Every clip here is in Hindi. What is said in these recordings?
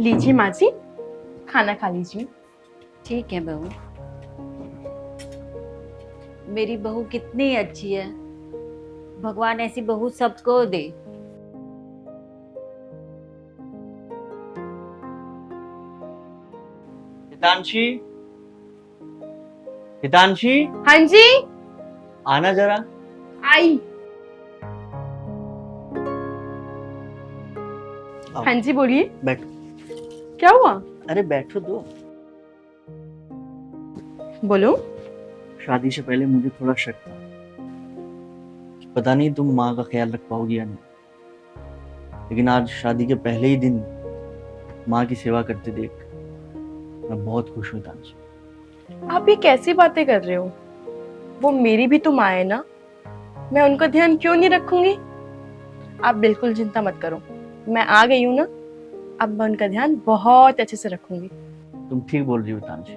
लीजिए माँ जी, खाना खा लीजिए। ठीक है बहू। मेरी बहू कितनी अच्छी है, भगवान ऐसी बहू सबको दे। हितांशी, हितांशी, हाँ जी, आना जरा। आई। आओ, हाँ जी बोलिए, बैठो। क्या हुआ? अरे बैठो तो। बोलो। शादी से पहले मुझे थोड़ा शक था कि पता नहीं तुम माँ का ख्याल रख पाओगी या नहीं, लेकिन आज शादी के पहले ही दिन माँ की सेवा करते देख मैं बहुत खुश हूँ हितांशी। आप ये कैसी बातें कर रहे हो? वो मेरी भी तो माँ है ना, मैं उनका ध्यान क्यों नहीं रखूंगी? आप बिल्कुल चिंता मत करो, मैं आ गई हूँ ना, अब मैं उनका ध्यान बहुत अच्छे से रखूंगी। तुम ठीक बोल रही हो हितांशी।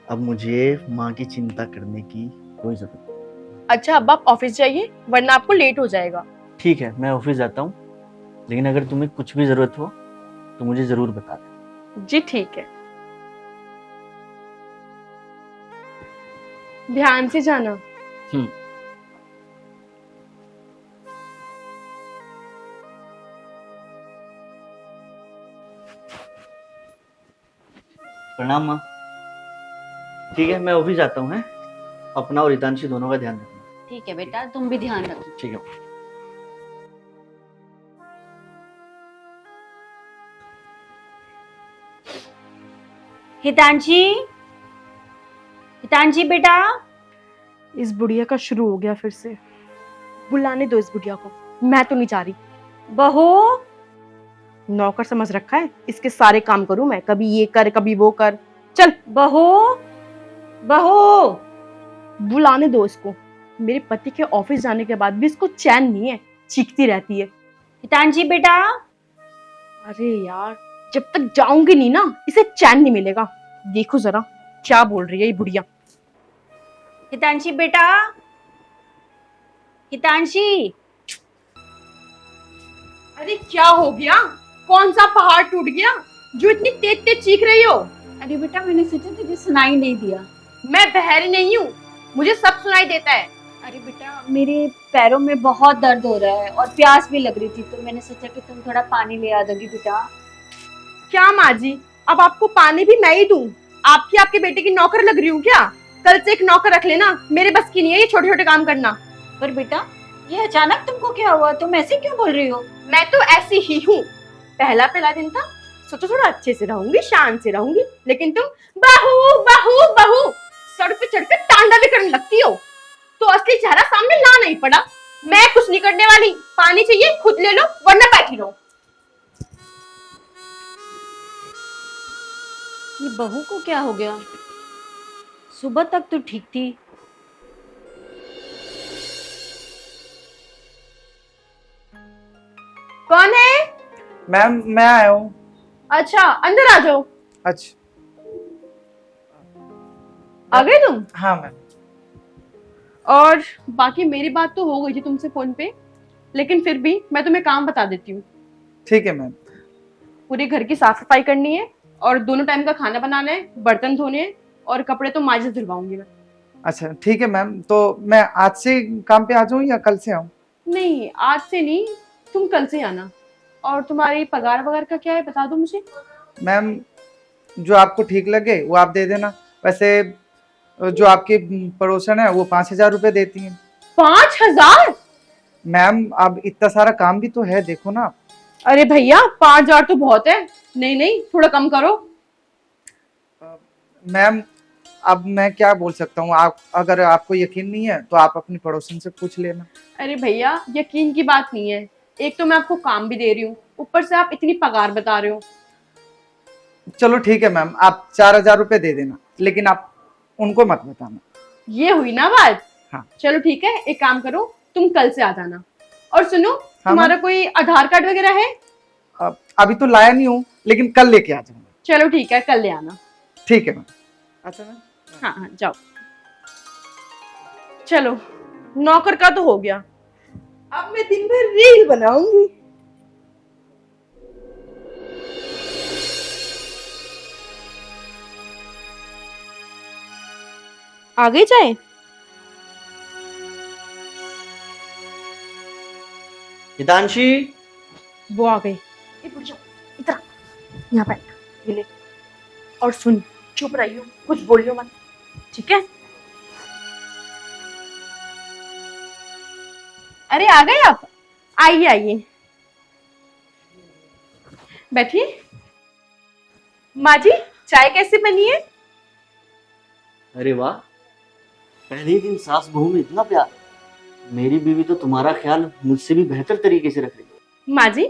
अब मुझे माँ की चिंता करने की कोई जरूरत नहीं। अच्छा अब आप ऑफिस जाइए, वरना आपको लेट हो जाएगा। ठीक है, मैं ऑफिस जाता हूँ, लेकिन अगर तुम्हें कुछ भी जरूरत हो तो मुझे जरूर बता देना। जी ठीक है, ध्यान से जाना। प्रणाम माँ। ठीक है, मैं ऑफिस जाता हूँ। है अपना और हितांशी दोनों का ध्यान रखना। ठीक है बेटा, तुम भी ध्यान रखो। ठीक है। हितांशी, हितांशी बेटा। इस बुढ़िया का शुरू हो गया फिर से। बुलाने दो इस बुढ़िया को, मैं तो नहीं जा रही। बहू, नौकर समझ रखा है, इसके सारे काम करूं मैं, कभी ये कर कभी वो कर। चल बहू, बहू। बुलाने दो इसको। मेरे पति के ऑफिस जाने के बाद भी इसको चैन नहीं है, चीखती रहती है। हितांशी बेटा। अरे यार, जब तक जाऊंगी नहीं ना, इसे चैन नहीं मिलेगा। देखो जरा क्या बोल रही है ये बुढ़िया। हितांशी बेटा, हितांशी। अरे क्या हो गया? कौन सा पहाड़ टूट गया जो इतनी तेज तेज चीख रही हो? अरे बेटा, मैंने सोचा तुझे सुनाई नहीं दिया। मैं बहरी नहीं हूँ, मुझे सब सुनाई देता है। अरे बेटा, मेरे पैरों में बहुत दर्द हो रहा है और प्यास भी लग रही थी, तो मैंने सोचा कि तुम थोड़ा पानी ले आ दोगी बेटा। क्या माँ जी, अब आपको पानी भी मैं ही दूं? आपकी आपके बेटे की नौकर लग रही हूँ क्या? कल से एक नौकर रख लेना, मेरे बस की नहीं है ये छोटे छोटे काम करना। पर बेटा, ये अचानक तुमको क्या हुआ? तुम ऐसे क्यों बोल रही हो? मैं तो ऐसी ही हूँ। पहला पहला दिन था, सोचो थोड़ा अच्छे से रहूंगी, शान से रहूंगी, लेकिन तुम बहू बहू बहू सड़क पे चढ़कर तांडव करने लगती हो। तो असली चेहरा सामने ला नहीं पड़ा। मैं कुछ नहीं करने वाली, पानी चाहिए खुद ले लो, वरना बैठी रहो। ये बहू को क्या हो गया? सुबह तक तो ठीक थी। कौन है? मैम मैं आया हूँ। अच्छा अंदर आ जाओ। अच्छा आ गए तुम? हाँ मैम। और बाकी मेरी बात तो हो गई थी तुमसे फोन पे, लेकिन फिर भी मैं तुम्हें काम बता देती हूँ। ठीक है मैम। पूरे घर की साफ सफाई करनी है और दोनों टाइम का खाना बनाना है, बर्तन धोने हैं और कपड़े तो माँ से धुलवाऊंगी मैं। अच्छा ठीक है मैम, तो मैं आज से काम पे आ जाऊँ या कल से आऊँ? नहीं आज से नहीं, तुम कल से आना। और तुम्हारी पगार वगार का क्या है बता दो मुझे। मैम जो आपको ठीक लगे वो आप दे देना। वैसे जो आपकी पड़ोसन है वो 5,000 रुपये देती हैं। 5,000? मैम अब इतना सारा काम भी तो है, देखो ना। अरे भैया 5,000 तो बहुत है। नहीं नहीं, थोड़ा कम करो। मैम अब मैं क्या बोल सकता हूँ, आप अगर आपको यकीन नहीं है तो आप अपनी पड़ोसन से पूछ लेना। अरे भैया यकीन की बात नहीं है, एक तो मैं आपको काम भी दे रही हूँ, ऊपर से आप इतनी पगार बता रहे हो। चलो ठीक है मैम, आप 4,000 रुपये दे देना, लेकिन आप उनको मत बताना। ये हुई ना बात? हाँ। चलो ठीक है, एक काम करो, तुम कल से आ जाना। और सुनो, हाँ, तुम्हारा कोई आधार कार्ड वगैरह है? अभी तो लाया नहीं हूँ, लेकिन कल लेके आ जाऊंगा। चलो ठीक है, कल ले आना। ठीक है मैम। अच्छा मैम। हाँ हाँ जाओ। चलो नौकर का तो हो गया, अब मैं दिन भर रील बनाऊंगी। आ गई चाय? हितांशी, वो आ गई। ए, रुक जा, इधर आ, यहाँ बैठ, ये ले। और सुन, चुप रहियो, कुछ बोलियो मत, ठीक है? अरे आ गए आप? आइए आइए, बैठिए। माँ जी, चाय कैसे बनी है? अरे वाह, पहले ही दिन सास बहू में इतना प्यार। मेरी बीवी तो तुम्हारा ख्याल मुझसे भी बेहतर तरीके से रख रही है। माँ जी,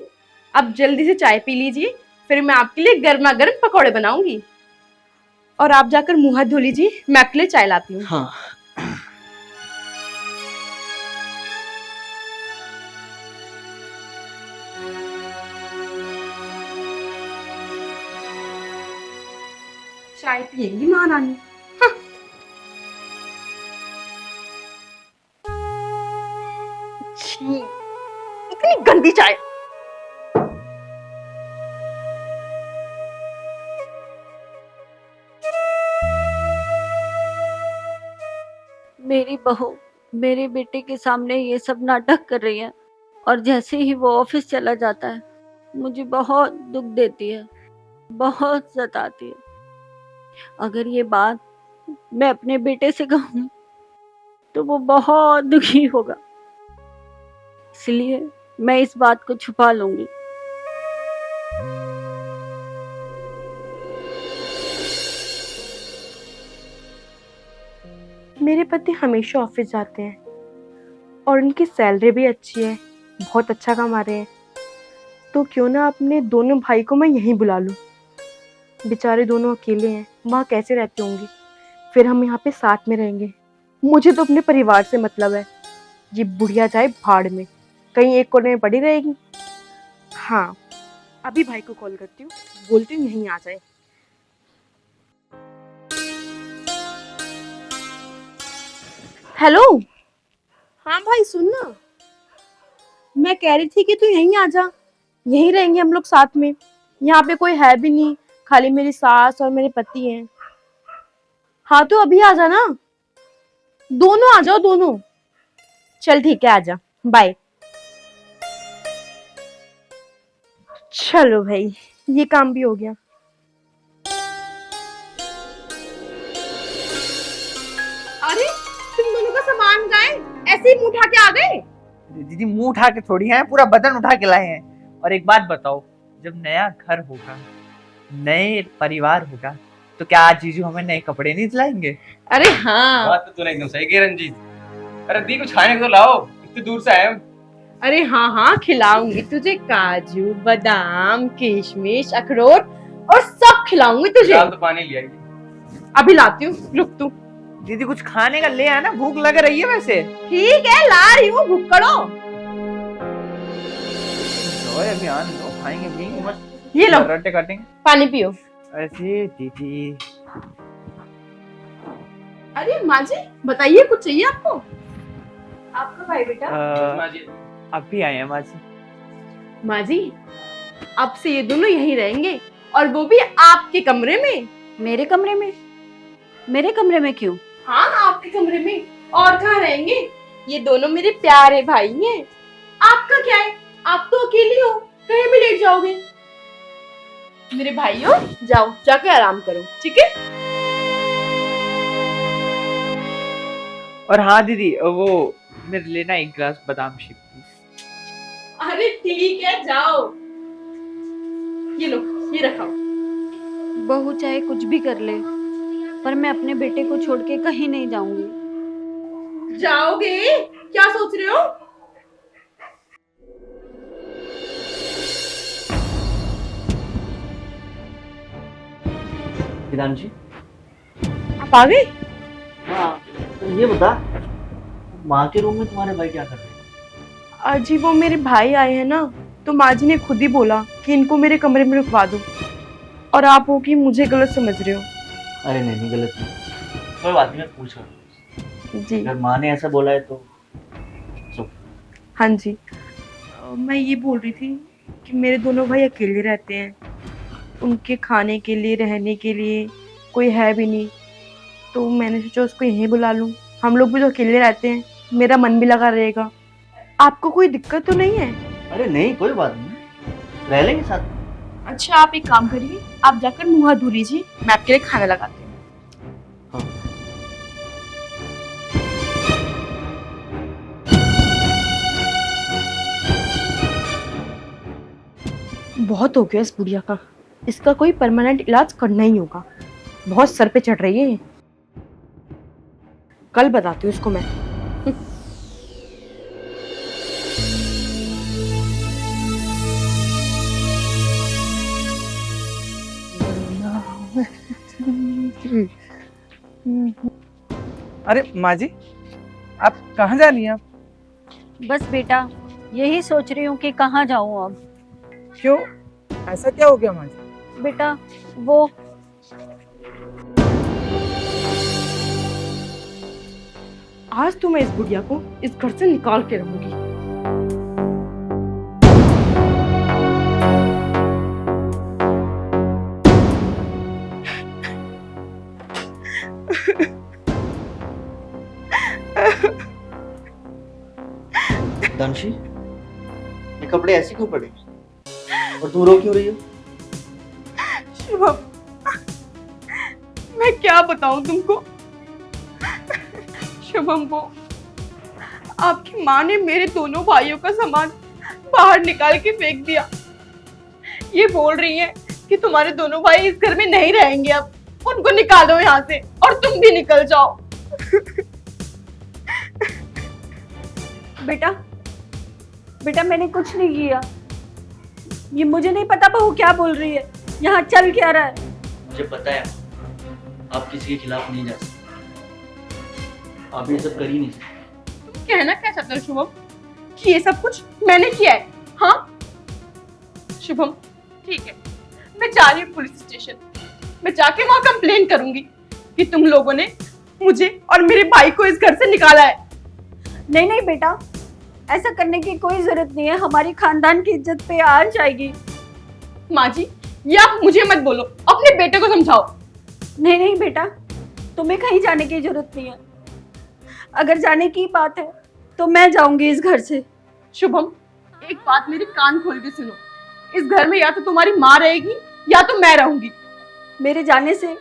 आप जल्दी से चाय पी लीजिए, फिर मैं आपके लिए गर्मा गर्म पकौड़े बनाऊंगी। और आप जाकर मुंह हाथ धो लीजिए, मैं आपके लिए चाय लाती हूँ। हाँ। चाय पिएंगी महारानी? हाँ। छी, इतनी गंदी चाय। मेरी बहू मेरे बेटे के सामने ये सब नाटक कर रही है और जैसे ही वो ऑफिस चला जाता है मुझे बहुत दुख देती है, बहुत सताती है। अगर ये बात मैं अपने बेटे से कहूँ तो वो बहुत दुखी होगा, इसलिए मैं इस बात को छुपा लूंगी। मेरे पति हमेशा ऑफिस जाते हैं और उनकी सैलरी भी अच्छी है, बहुत अच्छा कमा रहे हैं। तो क्यों ना अपने दोनों भाई को मैं यहीं बुला लूं। बेचारे दोनों अकेले हैं, वहाँ कैसे रहते होंगे। फिर हम यहाँ पे साथ में रहेंगे। मुझे तो अपने परिवार से मतलब है। ये बुढ़िया जाए भाड़ में, कहीं एक कोने में पड़ी रहेगी। हाँ, अभी भाई को कॉल करती हूँ, बोलती हूँ यहीं आ जाए। हेलो। हाँ भाई, सुन ना, मैं कह रही थी कि तू यहीं आ जा, यहीं रहेंगे हम लोग साथ में। यहाँ पे कोई है भी नहीं, खाली मेरी सास और मेरे पति हैं। हाँ तो अभी आ जा ना, दोनों आ जाओ दोनों। चल ठीक है, आ जा, बाय। चलो भाई, ये काम भी हो गया। अरे तुम दोनों का सामान कहाँ है? ऐसे ही मुंह उठा के आ गए? दीदी मुंह उठा के थोड़ी है, पूरा बदन उठा के लाए हैं। और एक बात बताओ, जब नया घर होगा, नए परिवार होगा, तो क्या आज जीजू हमें नए कपड़े नहीं दिलाएंगे? अरे हाँ। बात तो तूने एकदम सही कही रंजीत। अरे दी कुछ खाने को तो लाओ, इतनी दूर से आए हम। अरे हाँ हाँ, खिलाऊंगी तुझे, काजू बादाम किशमिश अखरोट और सब खिलाऊंगी तुझे। फिलहाल तो पानी ले आइए। अभी लाती हूँ, रुक तू। दीदी कुछ खाने का ले आना, भूख लग रही है वैसे। ठीक है, ला रही हूँ, भुक्कड़ो। अभी आने दो, खाएंगे भी। ये लो, रट्टे काटेंगे। पानी पियो। ऐसे दीदी। अरे माँ जी, बताइए, कुछ चाहिए आपको? आपका भाई बेटा? माँ जी, अभी आए हैं माँ जी। माँ जी, अब से ये दोनों यहीं रहेंगे, और वो भी आपके कमरे में। मेरे कमरे में? मेरे कमरे में क्यों? हाँ, आपके कमरे में, और कहाँ रहेंगे? ये दोनों मेरे प्यारे भाई हैं। आपका क्या है, आप तो अकेली हो, कहीं भी लेट जाओगे। मेरे भाइयों, जाओ जाके आराम करो, ठीक है? और हाँ दीदी, वो मेरे लिए ना एक गिलास बादाम शेक प्लीज। अरे ठीक है, जाओ। ये लो, ये रखाओ। बहू चाहे कुछ भी कर ले, पर मैं अपने बेटे को छोड़ के कहीं नहीं जाऊंगी। जाओगे? क्या सोच रहे हो? हितांशी, आप आ गए? हाँ, तो ये बता, माँ के रूम में तुम्हारे भाई क्या कर रहे हैं? अजी वो मेरे भाई आए हैं ना, तो माँ जी ने खुद ही बोला कि इनको मेरे कमरे में रुकवा दो। और आप हो कि मुझे गलत समझ रहे हो। अरे नहीं, गलत नहीं, कोई बात नहीं, मैं पूछ रहा हूँ। जी अगर माँ ने ऐसा बोला है तो हाँ जी। मैं ये बोल रही थी कि मेरे दोनों भाई अकेले रहते हैं, उनके खाने के लिए रहने के लिए कोई है भी नहीं। तो मैंने सोचा उसको यहीं बुला लूं, हम लोग भी तो अकेले रहते हैं, मेरा मन भी लगा रहेगा। आपको कोई दिक्कत तो नहीं है? अरे नहीं, कोई बात नहीं, रह लेंगे साथ में। अच्छा आप एक काम करिए, आप जाकर मुंह हाथ धो लीजिए, मैं आपके लिए खाना लगाती हूँ। हाँ। बहुत हो गया इस बुढ़िया का, इसका कोई परमानेंट इलाज करना ही होगा। बहुत सर पे चढ़ रही है, कल बताती हूँ इसको मैं। अरे माँ जी, आप कहाँ जा रही हैं? आप बस बेटा यही सोच रही हूँ कि कहाँ जाऊँ अब। क्यों, ऐसा क्या हो गया माँ जी? बेटा वो आज तो मैं इस बुढ़िया को इस घर से निकाल के रहूंगी। दानशी, ये कपड़े ऐसे क्यों पड़े और तुम रो क्यों रही हो? शुभम, मैं क्या बताऊं तुमको। शुभम, वो आपकी माँ ने मेरे दोनों भाइयों का सामान बाहर निकाल के फेंक दिया। ये बोल रही है कि तुम्हारे दोनों भाई इस घर में नहीं रहेंगे, अब उनको निकालो यहाँ से और तुम भी निकल जाओ। बेटा बेटा मैंने कुछ नहीं किया, ये मुझे नहीं पता बहू क्या बोल रही है, यहाँ चल क्या रहा है। मुझे पता है आप किसी के खिलाफ नहीं जा सकते, आप ये सब कर ही नहीं सकते। कहना क्या चाहते हो शुभम कि ये सब कुछ मैंने किया है? हाँ शुभम, ठीक है, मैं जा रही हूँ पुलिस स्टेशन, मैं जाके वहां कंप्लेन करूंगी कि तुम लोगों ने मुझे और मेरे भाई को इस घर से निकाला है। नहीं नहीं बेटा, ऐसा करने की कोई जरूरत नहीं है, हमारी खानदान की इज्जत पे आ जाएगी। माँ जी, ये आप मुझे मत बोलो, अपने बेटे को समझाओ। नहीं नहीं बेटा, तुम्हें कहीं जाने की जरूरत नहीं है, अगर जाने की बात है तो मैं जाऊंगी इस घर से। शुभम, एक बात मेरी कान खोल के सुनो, इस घर में या तो तुम्हारी माँ रहेगी या तो मैं रहूंगी। मेरे जाने से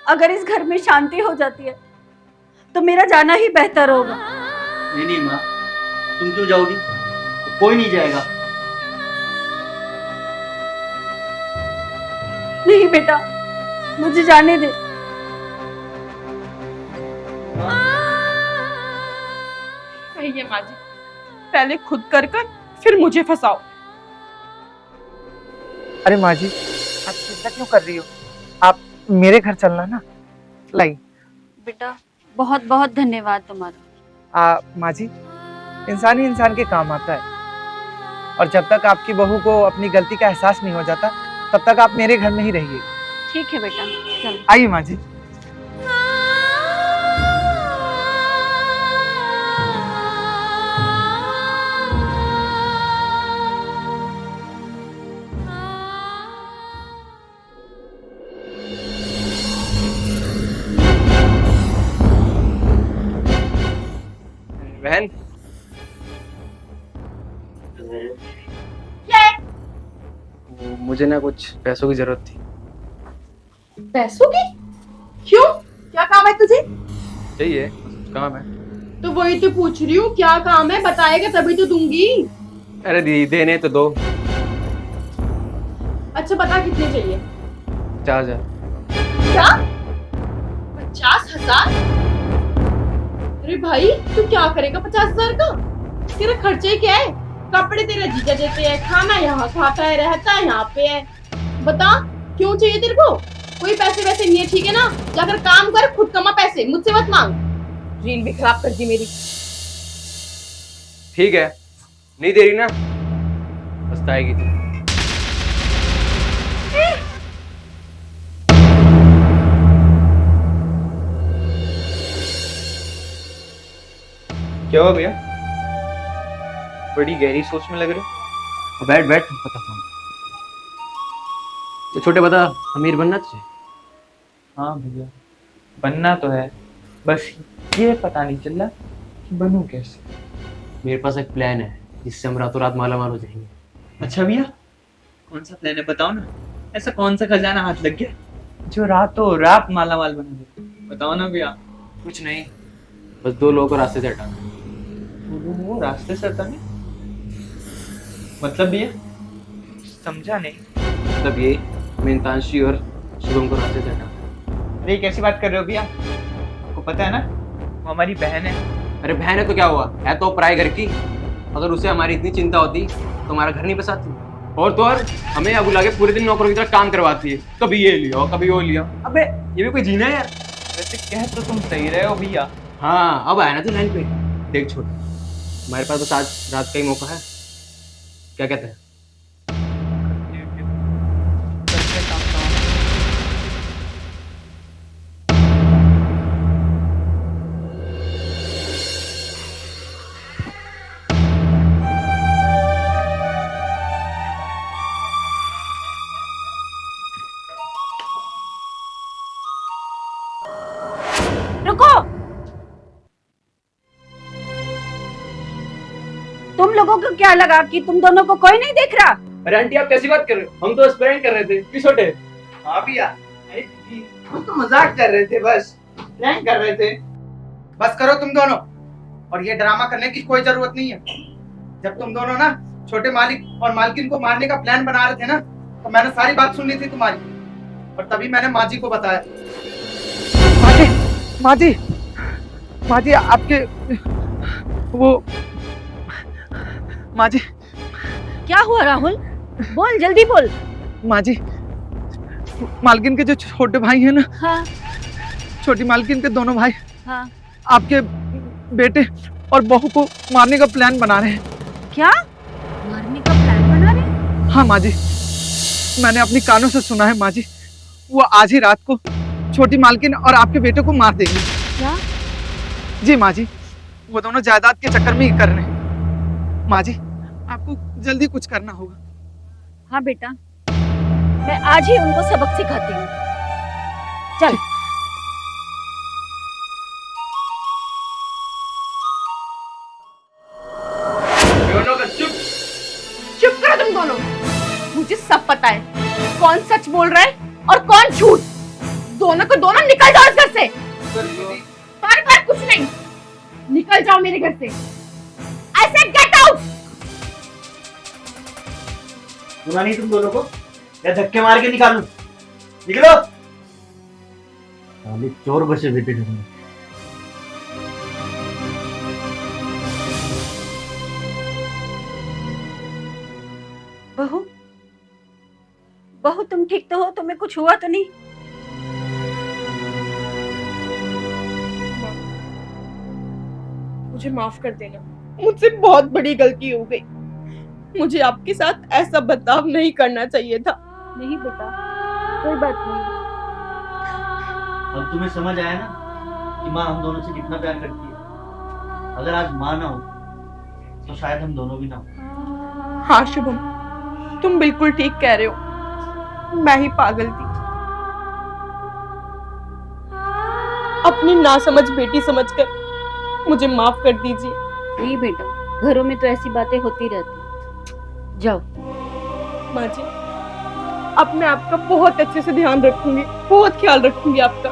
अगर इस घर में शांति हो जाती है तो मेरा जाना ही बेहतर होगा। नहीं नहीं माँ, तुम क्यों जाओगी? कोई नहीं जाएगा। नहीं बेटा, मुझे जाने दे। सही है माँ जी, पहले खुद कर फिर मुझे फंसाओ। अरे माँ जी, आप चिंता क्यों कर रही हो? आप मेरे घर चलना ना। लाई बेटा बहुत बहुत धन्यवाद तुम्हारा। माँ जी, इंसान ही इंसान के काम आता है, और जब तक आपकी बहू को अपनी गलती का एहसास नहीं हो जाता तब तक आप मेरे घर में ही रहिए। ठीक है बेटा, चल। आइए माँ जी। बहन, मुझे ना कुछ पैसों की जरूरत थी। पैसों की? क्यों, क्या काम है तुझे? चाहिए, काम है। तो वही तो पूछ रही हूँ, क्या काम है, बताएगा तभी तो दूंगी। अरे दीदी, देने तो दो। अच्छा बता, कितने चाहिए? 50,000। क्या? 50,000? अरे भाई, तू क्या करेगा 50,000 का? तेरा खर्चा ही क्या है? कपड़े तेरा जीजा देते हैं, खाना यहाँ खाता है, रहता है यहाँ पे है। बता, क्यों चाहिए तेरे को? कोई पैसे वैसे नहीं है, ठीक है ना? जाकर काम कर, खुद कमा पैसे, मुझसे मत मांग। रील भी खराब कर दी मेरी। ठीक है, नहीं दे रही ना, पछताएगी तू। क्या हुआ भैया? बड़ी गहरी सोच में लग रहे हो। बैठ बैठ, बताता हूँ। तो छोटे बता, अमीर बनना तुझे? हाँ भैया, बनना तो है, बस ये पता नहीं चल रहा कि बनूं कैसे। मेरे पास एक प्लान है जिससे हम रातों रात माला माल हो जाएंगे। अच्छा भैया, कौन सा प्लान है बताओ ना। ऐसा कौन सा खजाना हाथ लग गया जो रातों रात माला माल बना दे, बताओ ना भैया। कुछ नहीं, बस 2 लोगों को रास्ते से हटाना। वो रास्ते से हटाने मतलब भैया, समझा नहीं। मतलब ये मेहतांशी और शुभम को रास्ते से हटाना। अरे कैसी बात कर रहे हो भैया, आपको पता है ना वो हमारी बहन है। अरे बहन है तो क्या हुआ, है तो पराए घर की। अगर उसे हमारी इतनी चिंता होती तो हमारा घर नहीं बसाती। और तो और हमें यहाँ बुला के पूरे दिन नौकरों की तरह काम करवाती है, कभी ये लिया कभी वो लिया। अबे ये भी कोई जीना है यार। वैसे कह तो तुम सही रहे हो भैया। हाँ अब आया ना तू लाइन पे। देख छोड़, हमारे पास बस आज रात का ही मौका है, क्या कहते हैं? रुको, तुम लोगों को क्या लगा कि तुम दोनों को कोई नहीं देख रहा? अरे आंटी आप कैसी बात कर रहे हो, हम तो एक्सपेरिमेंट कर रहे थे। किस छोटे? हाँ भैया, अरे दीदी, हम तो मजाक कर रहे थे, बस प्रैंक कर रहे थे। बस करो तुम दोनों, और ये ड्रामा करने की कोई जरूरत नहीं है। जब तुम दोनों ना छोटे मालिक और मालकिन को मारने का प्लान बना रहे थे ना, तो मैंने सारी बात सुन ली थी तुम्हारी, और तभी मैंने माँ जी को बताया। माँ जी, माँ जी आपके वो माँ जी। क्या हुआ राहुल? बोल, जल्दी बोल। माँ जी, मालकिन के जो छोटे भाई हैं ना, हाँ छोटी मालकिन के दोनों भाई हाँ। आपके बेटे और बहू को मारने का प्लान बना रहे हैं। क्या मारने का प्लान बना रहे? हाँ माँ जी, मैंने अपनी कानों से सुना है माँ जी। वो आज ही रात को छोटी मालकिन और आपके बेटे को मार देंगे। क्या? जी माँ जी, वो दोनों जायदाद के चक्कर में ही कर रहे हैं। माँ जी, आपको जल्दी कुछ करना होगा। हाँ बेटा, मैं आज ही उनको सबक सिखाती हूँ। चल। दोनों का चुप। चुप करो तुम दोनों, मुझे सब पता है कौन सच बोल रहा है और कौन झूठ। दोनों को दोनों निकल जाओ इस घर से। बार कुछ नहीं, निकल जाओ मेरे घर से। I said get out। सुना नहीं तुम दोनों को? या धक्के मार के निकालूं? निकलो। साले चोर बचे बेटे घर में। बहू, बहू तुम ठीक तो हो? तुम्हें कुछ हुआ तो नहीं? मुझे माफ कर देना, मुझसे बहुत बड़ी गलती हो गई। मुझे आपके साथ ऐसा बर्ताव नहीं करना चाहिए था। नहीं बेटा, कोई बात नहीं। अब तुम्हें समझ आया ना कि माँ हम दोनों से कितना प्यार करती है। अगर आज माँ ना हो तो शायद हम दोनों भी ना हो। हाँ शुभम, तुम बिल्कुल ठीक कह रहे हो, मैं ही पागल थी। अपनी नासमझ बेटी समझकर मुझे माफ कर दीजिए। नहीं बेटा, घरों में तो ऐसी बातें होती रहती। जाओ। माँ जी, अब मैं आपका बहुत अच्छे से ध्यान रखूंगी, बहुत ख्याल रखूंगी आपका।